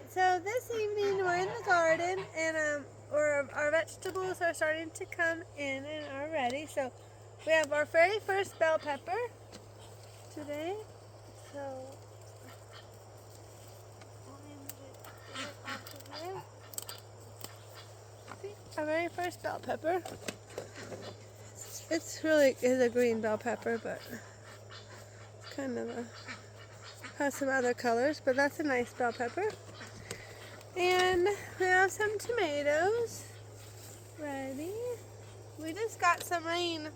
Alright, so this evening we're in the garden and our vegetables are starting to come in and are ready. So we have our very first bell pepper today. So our very first bell pepper. It's really is a green bell pepper, but it's kind of has some other colors, but that's a nice bell pepper. And we have some tomatoes ready. We just got some rain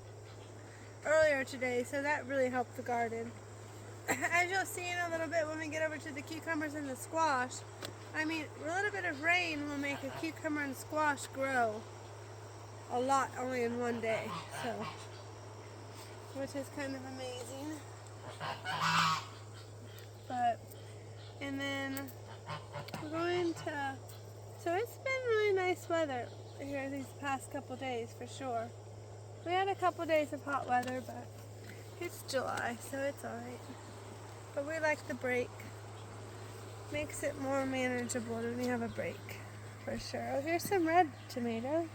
earlier today, so that really helped the garden. As you'll see in a little bit when we get over to the cucumbers and the squash, a little bit of rain will make a cucumber and squash grow a lot only in one day, so which is kind of amazing. And then we're going to, so it's been really nice weather here these past couple days for sure. We had a couple days of hot weather, but it's July, so it's alright. But we like the break. Makes it more manageable when we have a break, for sure. Oh, here's some red tomatoes.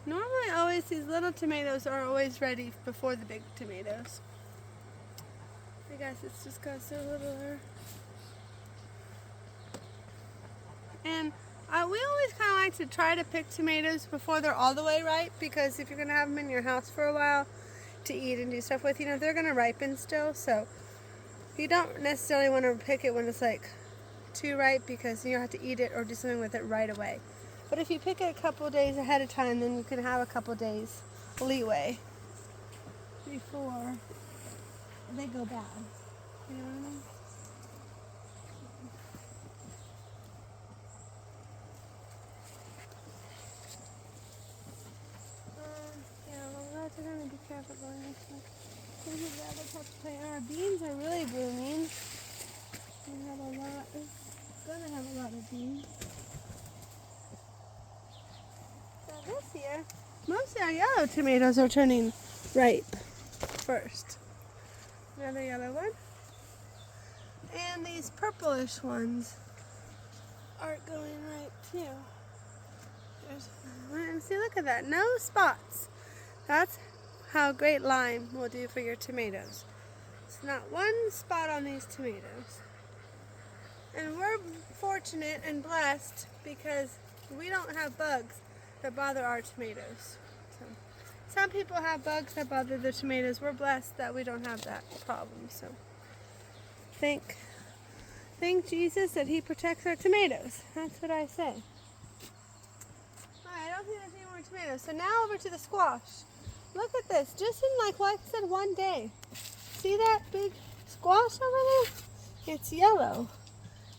Normally always these little tomatoes are always ready before the big tomatoes. I guess it's just because they're littler. And we always kind of like to try to pick tomatoes before they're all the way ripe, because if you're going to have them in your house for a while to eat and do stuff with, they're going to ripen still. So you don't necessarily want to pick it when it's like too ripe, because you have to eat it or do something with it right away. But if you pick it a couple of days ahead of time, then you can have a couple of days leeway before they go bad. You know what I mean? We'll have to kind of be careful going this way. Maybe the other type of plant. Our beans are really blooming. We have a lot. We're gonna have a lot of beans. So this year, most of our yellow tomatoes are turning ripe first. Another yellow one. And these purplish ones aren't going ripe too. And see, look at that. No spots. That's how great lime will do for your tomatoes. It's not one spot on these tomatoes. And we're fortunate and blessed because we don't have bugs that bother our tomatoes. So, some people have bugs that bother their tomatoes. We're blessed that we don't have that problem. So thank Jesus that he protects our tomatoes. That's what I say. Alright, I don't think there's any more tomatoes. So now over to the squash. Look at this. Just in like I said, one day. See that big squash over there? It's yellow.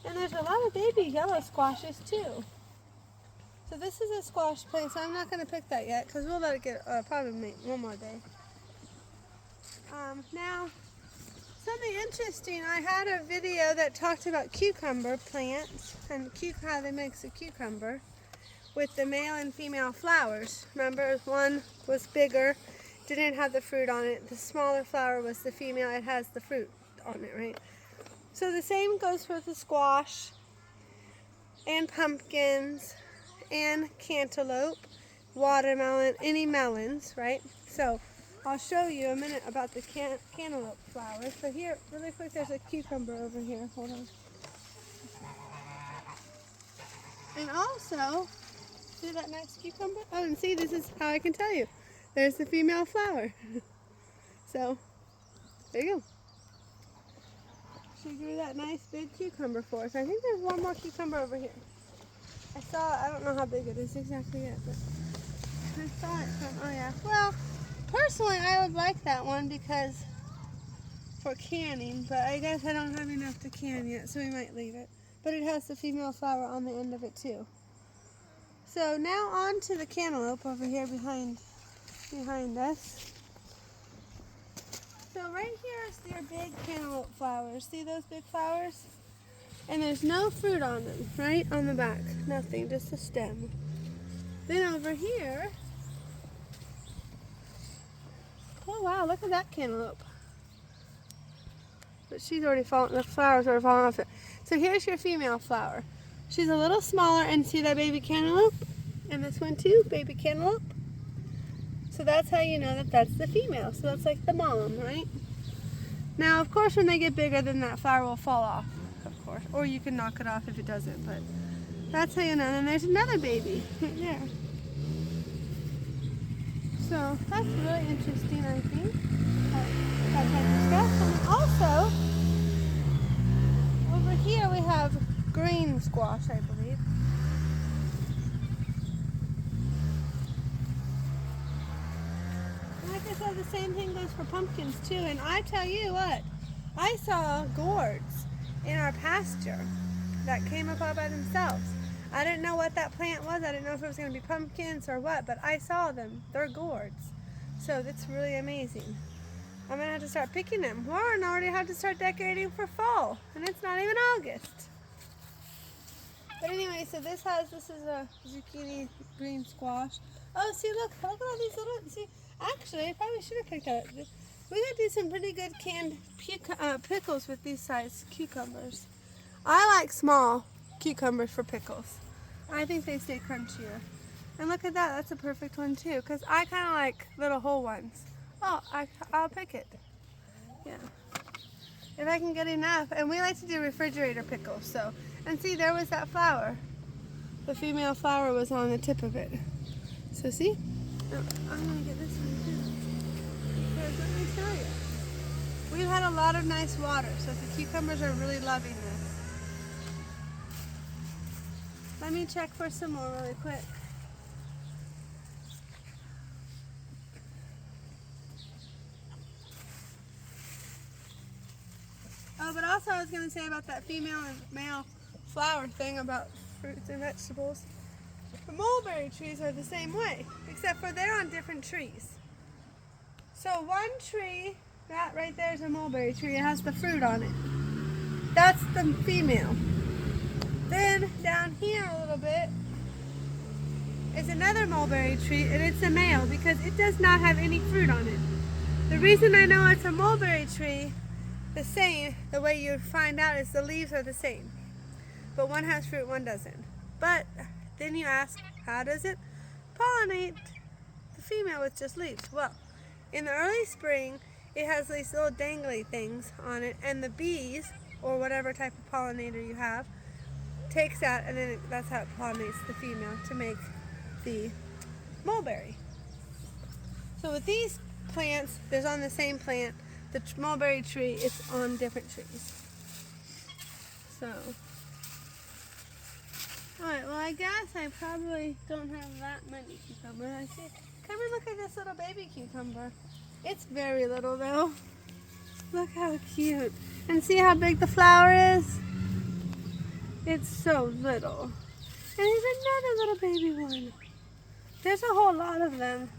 And there's a lot of baby yellow squashes too. So this is a squash plant, so I'm not going to pick that yet because we'll let it get probably one more day. Now, something interesting, I had a video that talked about cucumber plants and how they make a cucumber with the male and female flowers. Remember, one was bigger, didn't have the fruit on it. The smaller flower was the female, it has the fruit on it, right? So the same goes for the squash and pumpkins and cantaloupe, watermelon, any melons, right? So I'll show you a minute about the cantaloupe flowers. But here, really quick, there's a cucumber over here. Hold on. And also, see that nice cucumber? Oh, and see, this is how I can tell you. There's the female flower. So, there you go. She grew that nice big cucumber for us. I think there's one more cucumber over here. I don't know how big it is exactly yet, but I saw it from, oh yeah. Well, personally, I would like that one because for canning, but I guess I don't have enough to can yet, so we might leave it. But it has the female flower on the end of it too. So now on to the cantaloupe over here behind us. So right here is your big cantaloupe flowers. See those big flowers? And there's no fruit on them, right? On the back. Nothing, just a stem. Then over here, oh wow, look at that cantaloupe. but she's already fallen, the flowers are falling off it. So here's your female flower. She's a little smaller, and see that baby cantaloupe? And this one too, baby cantaloupe. So that's how you know that that's the female. So that's like the mom, right? Now, of course, when they get bigger, then that flower will fall off, of course. Or you can knock it off if it doesn't, but that's how you know. And there's another baby right there. So that's really interesting, I think. That type of stuff. And also, over here we have green squash, I believe. And like I said, the same thing goes for pumpkins too. And I tell you what, I saw gourds in our pasture that came up all by themselves. I didn't know what that plant was. I didn't know if it was going to be pumpkins or what, but I saw them. They're gourds. So that's really amazing. I'm going to have to start picking them. Warren already had to start decorating for fall, and it's not even August. But anyway, so this is a zucchini green squash. Oh, see, look at all these little, see, actually, I probably should have picked that. We could do some pretty good canned pickles with these size cucumbers. I like small cucumbers for pickles. I think they stay crunchier. And look at that, that's a perfect one too, because I kind of like little whole ones. Oh, I'll pick it. Yeah. If I can get enough. And we like to do refrigerator pickles, so. And see, there was that flower. The female flower was on the tip of it. So see? Oh, I'm going to get this one too. Because let me tell you, we've had a lot of nice water, so the cucumbers are really loving this. Let me check for some more really quick. Oh, but also I was going to say about that female and male flower thing about fruits and vegetables. The mulberry trees are the same way, except for they're on different trees. So one tree, that right there is a mulberry tree. It has the fruit on it. That's the female. Then down here a little bit is another mulberry tree, and it's a male because it does not have any fruit on it. The reason I know it's a mulberry tree, the way you find out is the leaves are the same. But one has fruit, one doesn't. But then you ask, how does it pollinate the female with just leaves? Well, in the early spring, it has these little dangly things on it, and the bees, or whatever type of pollinator you have, takes that, and then that's how it pollinates the female to make the mulberry. So with these plants, there's on the same plant. The mulberry tree is on different trees. So, alright, well I guess I probably don't have that many cucumbers. I see. Come and look at this little baby cucumber. It's very little though. Look how cute. And see how big the flower is? It's so little. And there's another little baby one. There's a whole lot of them.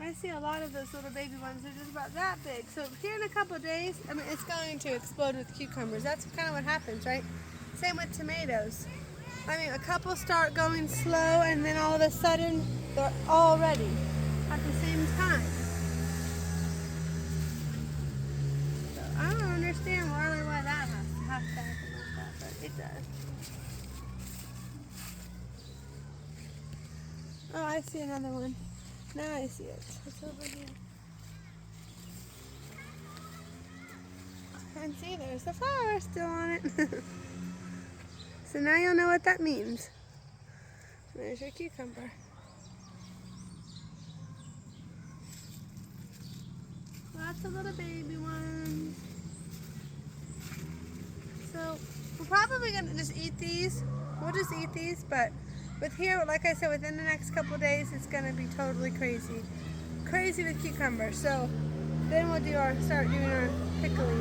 I see a lot of those little baby ones. They're just about that big. So here in a couple of days, I mean, it's going to explode with cucumbers. That's kind of what happens, right? Same with tomatoes. I mean, a couple start going slow, and then all of a sudden, they're all ready at the same time. So I don't understand really why that has to happen like that, but it does. Oh, I see another one. Now I see it. It's over here. And see, there's the flower still on it. So now you'll know what that means. There's your cucumber. Lots of little baby ones. So we're probably going to just eat these. We'll just eat these, but with here, like I said, within the next couple of days, it's going to be totally crazy. Crazy with cucumbers. So then we'll start doing our pickling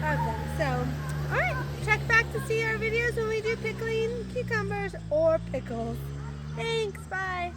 of them. So, alright, check back to see our videos when we do pickling cucumbers or pickles. Thanks, bye.